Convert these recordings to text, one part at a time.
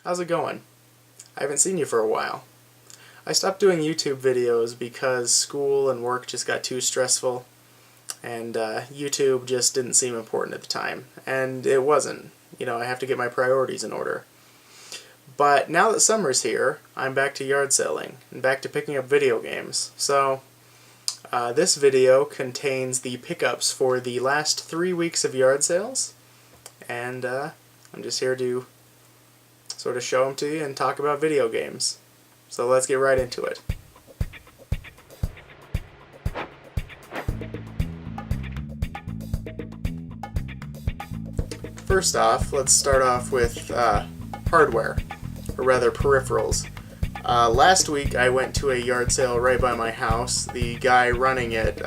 How's it going? I haven't seen you for a while. I stopped doing YouTube videos because school and work just got too stressful, and YouTube just didn't seem important at the time. And it wasn't. You know, I have to get my priorities in order. But now that summer's here, I'm back to yard selling and back to picking up video games. So this video contains the pickups for the last 3 weeks of yard sales, and I'm just here to sort of show them to you and talk about video games. So let's get right into it. First off, let's start off with hardware, or rather peripherals. Last week I went to a yard sale right by my house. The guy running it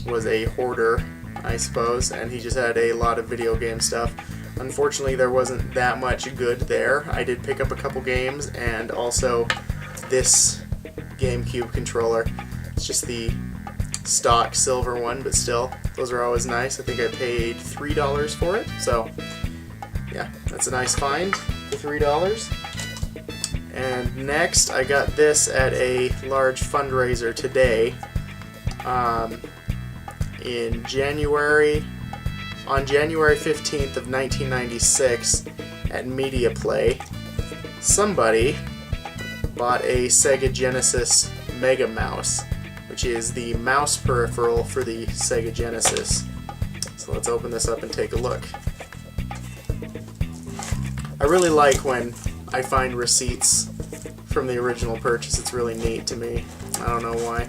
was a hoarder, I suppose, and he just had a lot of video game stuff. Unfortunately, there wasn't that much good there. I did pick up a couple games, and also this Gamecube controller. It's just the stock silver one, but still, those are always nice. I think I paid $3 for it, so yeah, that's a nice find for $3. And next, I got this at a large fundraiser today. On January 15th of 1996 at Media Play, somebody bought a Sega Genesis Mega Mouse, which is the mouse peripheral for the Sega Genesis. So let's open this up and take a look. I really like when I find receipts from the original purchase. It's really neat to me. I don't know why.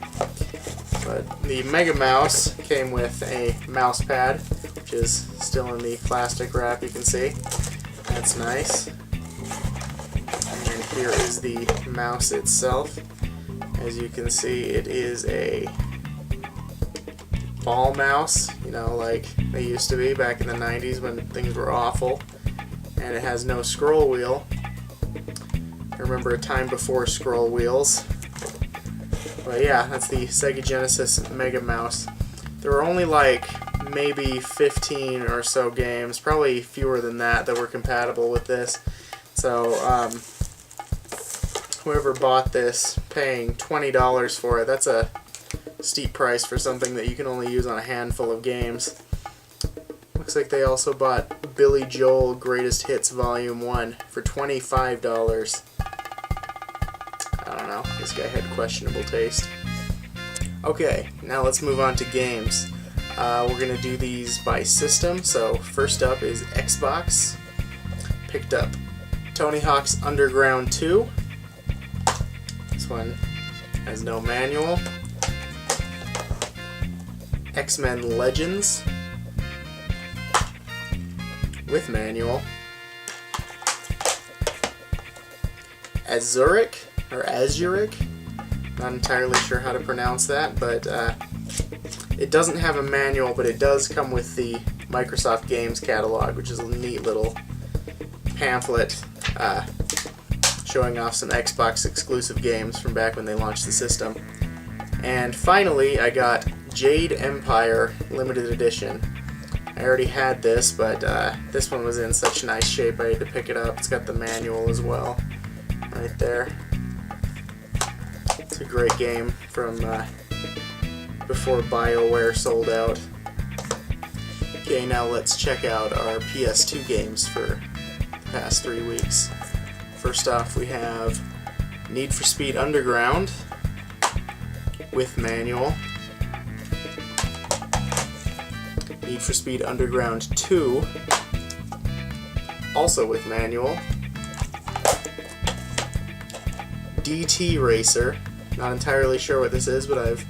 But the Mega Mouse came with a mouse pad, which is still in the plastic wrap, you can see. That's nice. And here is the mouse itself. As you can see, it is a ball mouse, you know, like they used to be back in the 90s when things were awful. And it has no scroll wheel. I remember a time before scroll wheels. But yeah, that's the Sega Genesis Mega Mouse. There were only like maybe 15 or so games, probably fewer than that were compatible with this. So whoever bought this, paying $20 for it, that's a steep price for something that you can only use on a handful of games. Looks like they also bought Billy Joel Greatest Hits Volume 1 for $25. I don't know, this guy had questionable taste. Okay, now let's move on to games. We're going to do these by system, so first up is Xbox. Picked up Tony Hawk's Underground 2. This one has no manual. X-Men Legends with manual. Azuric, not entirely sure how to pronounce that, but it doesn't have a manual, but it does come with the Microsoft Games catalog, which is a neat little pamphlet showing off some Xbox exclusive games from back when they launched the system. And finally, I got Jade Empire Limited Edition. I already had this, but this one was in such nice shape I had to pick it up. It's got the manual as well, right there. It's a great game from before BioWare sold out. Okay, now let's check out our PS2 games for the past 3 weeks. First off, we have Need for Speed Underground with manual. Need for Speed Underground 2, also with manual. DT Racer, not entirely sure what this is, but I've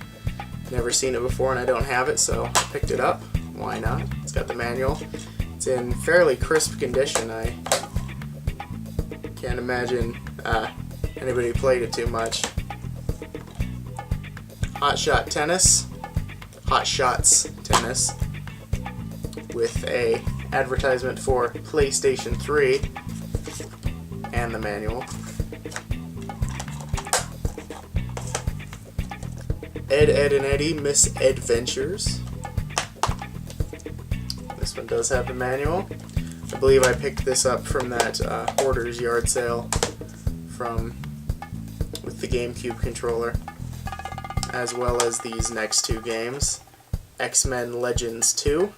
never seen it before and I don't have it, so I picked it up. Why not? It's got the manual. It's in fairly crisp condition. I can't imagine anybody played it too much. Hot Shots Tennis with a advertisement for PlayStation 3 and the manual. Ed, Edd and Eddy Misadventures. This one does have the manual. I believe I picked this up from that Hoarder's yard sale with the Gamecube controller, as well as these next two games, X-Men Legends 2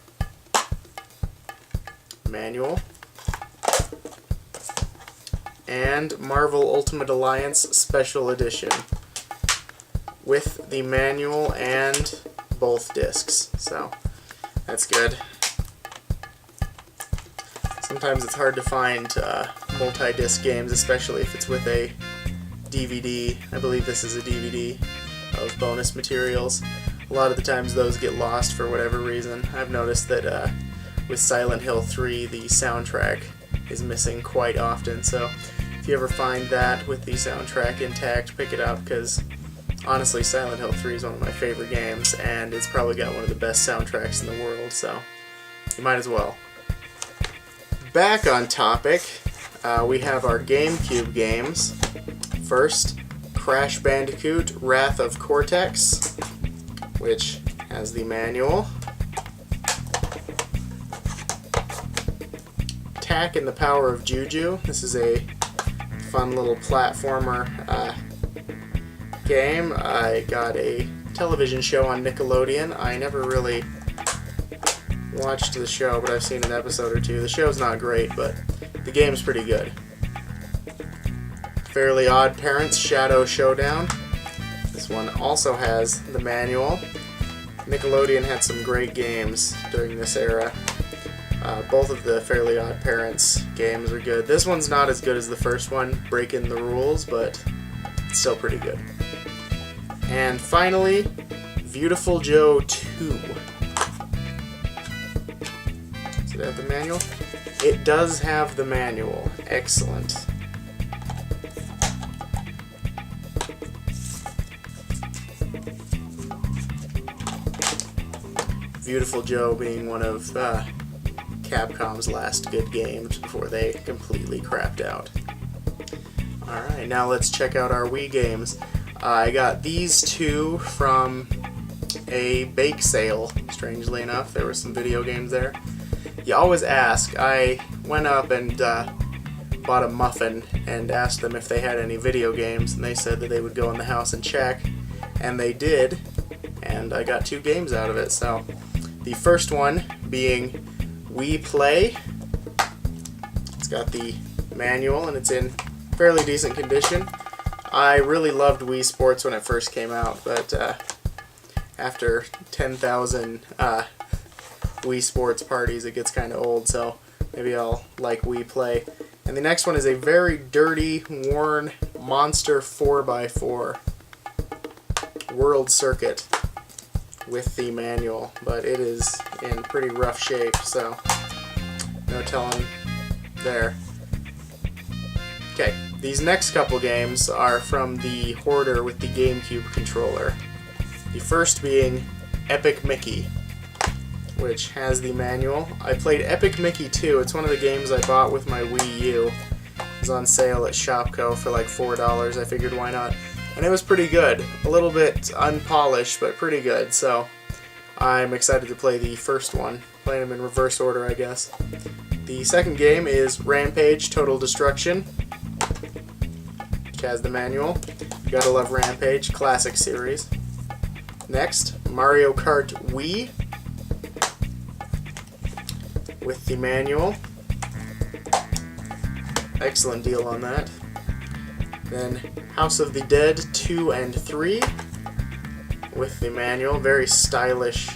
manual, and Marvel Ultimate Alliance Special Edition with the manual and both discs, so that's good. Sometimes it's hard to find multi-disc games, especially if it's with a DVD. I believe this is a DVD of bonus materials. A lot of the times those get lost for whatever reason. I've noticed that with Silent Hill 3 the soundtrack is missing quite often, so if you ever find that with the soundtrack intact, pick it up, because honestly Silent Hill 3 is one of my favorite games and it's probably got one of the best soundtracks in the world, so you might as well. Back on topic, we have our GameCube games. First, Crash Bandicoot Wrath of Cortex, which has the manual. Tak and the Power of Juju. This is a fun little platformer game. I got a television show on Nickelodeon. I never really watched the show, but I've seen an episode or two. The show's not great, but the game's pretty good. Fairly Odd Parents Shadow Showdown. This one also has the manual. Nickelodeon had some great games during this era. Both of the Fairly Odd Parents games are good. This one's not as good as the first one, breaking the rules, but it's still pretty good. And finally, Beautiful Joe 2. Does it have the manual? It does have the manual. Excellent. Beautiful Joe being one of Capcom's last good games before they completely crapped out. Alright, now let's check out our Wii games. I got these two from a bake sale, strangely enough. There were some video games there. You always ask. I went up and bought a muffin and asked them if they had any video games, and they said that they would go in the house and check, and they did, and I got two games out of it. So the first one being Wii Play. It's got the manual and it's in fairly decent condition. I really loved Wii Sports when it first came out, but after 10,000 Wii Sports parties it gets kind of old, so maybe I'll like Wii Play. And the next one is a very dirty, worn Monster 4x4 World Circuit with the manual, but it is in pretty rough shape, so no telling there. Okay, these next couple games are from the Hoarder with the GameCube controller. The first being Epic Mickey, which has the manual. I played Epic Mickey 2. It's one of the games I bought with my Wii U. It was on sale at Shopko for like $4. I figured why not. And it was pretty good. A little bit unpolished, but pretty good. So I'm excited to play the first one. Playing them in reverse order, I guess. The second game is Rampage Total Destruction, which has the manual. You gotta love Rampage, classic series. Next, Mario Kart Wii with the manual. Excellent deal on that. Then House of the Dead 2 and 3 with the manual. Very stylish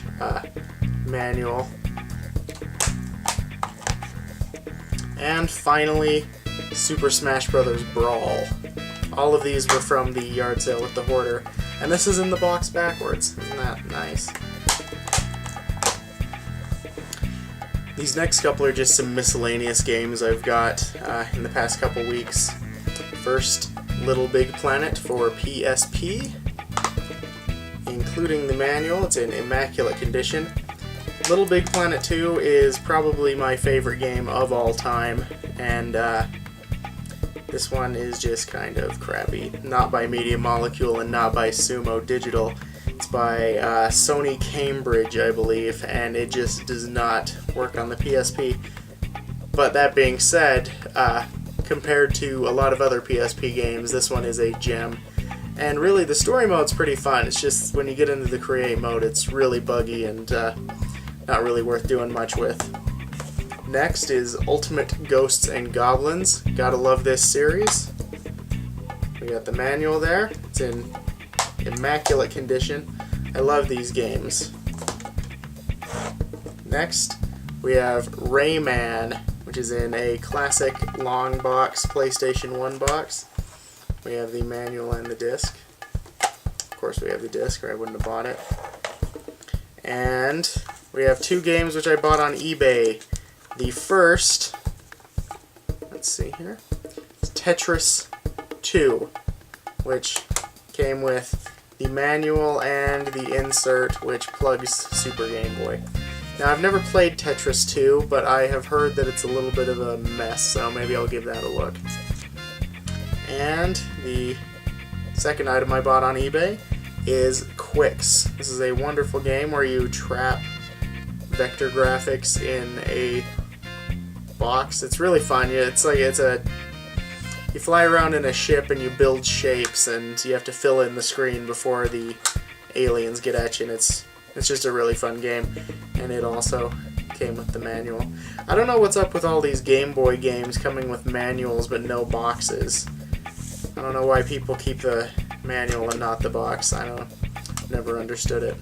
manual. And finally, Super Smash Bros. Brawl. All of these were from the yard sale with the Hoarder. And this is in the box backwards. Isn't that nice? These next couple are just some miscellaneous games I've got in the past couple weeks. First, Little Big Planet for PSP, including the manual. It's in immaculate condition. Little Big Planet 2 is probably my favorite game of all time, and this one is just kind of crappy. Not by Media Molecule and not by Sumo Digital. It's by Sony Cambridge, I believe, and it just does not work on the PSP. But that being said, compared to a lot of other PSP games, this one is a gem. And really, the story mode's pretty fun. It's just when you get into the create mode, it's really buggy and not really worth doing much with. Next is Ultimate Ghosts and Goblins. Gotta love this series. We got the manual there. It's in immaculate condition. I love these games. Next, we have Rayman, which is in a classic long box PlayStation 1 box. We have the manual and the disc. Of course, we have the disc, or I wouldn't have bought it. And we have two games which I bought on eBay. The first, let's see here, is Tetris 2, which came with the manual and the insert, which plugs Super Game Boy. Now, I've never played Tetris 2, but I have heard that it's a little bit of a mess, so maybe I'll give that a look. And the second item I bought on eBay is Quicks. This is a wonderful game where you trap vector graphics in a box. It's really fun. You fly around in a ship and you build shapes, and you have to fill in the screen before the aliens get at you. And it's just a really fun game, and it also came with the manual. I don't know what's up with all these Game Boy games coming with manuals but no boxes. I don't know why people keep the manual and not the box. Never understood it.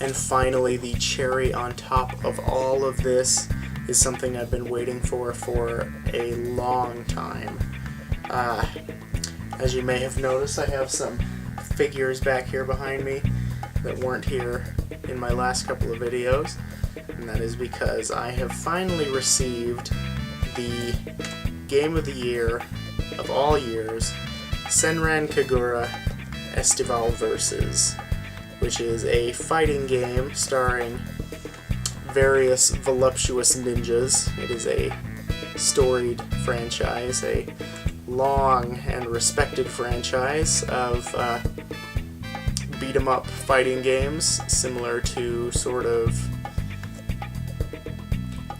And finally, the cherry on top of all of this is something I've been waiting for a long time. As you may have noticed, I have some figures back here behind me that weren't here in my last couple of videos, and that is because I have finally received the Game of the Year of all years, Senran Kagura Estival Versus, which is a fighting game starring various voluptuous ninjas. It is a storied franchise, a long and respected franchise of beat-em-up fighting games, similar to sort of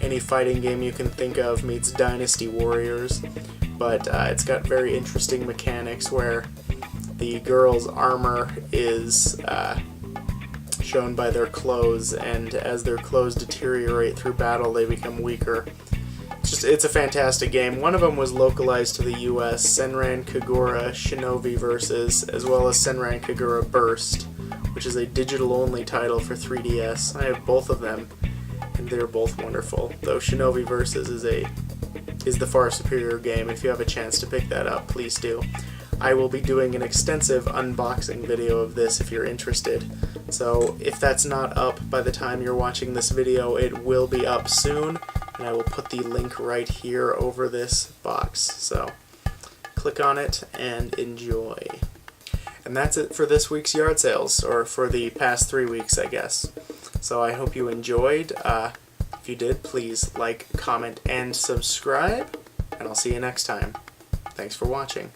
any fighting game you can think of meets Dynasty Warriors, but it's got very interesting mechanics where the girl's armor is shown by their clothes, and as their clothes deteriorate through battle, they become weaker. It's a fantastic game. One of them was localized to the US, Senran Kagura Shinobi Versus, as well as Senran Kagura Burst, which is a digital-only title for 3DS. I have both of them, and they're both wonderful, though Shinobi Versus is the far superior game. If you have a chance to pick that up, please do. I will be doing an extensive unboxing video of this if you're interested. So if that's not up by the time you're watching this video, it will be up soon, and I will put the link right here over this box. So click on it and enjoy. And that's it for this week's yard sales, or for the past 3 weeks, I guess. So I hope you enjoyed. If you did, please like, comment, and subscribe, and I'll see you next time. Thanks for watching.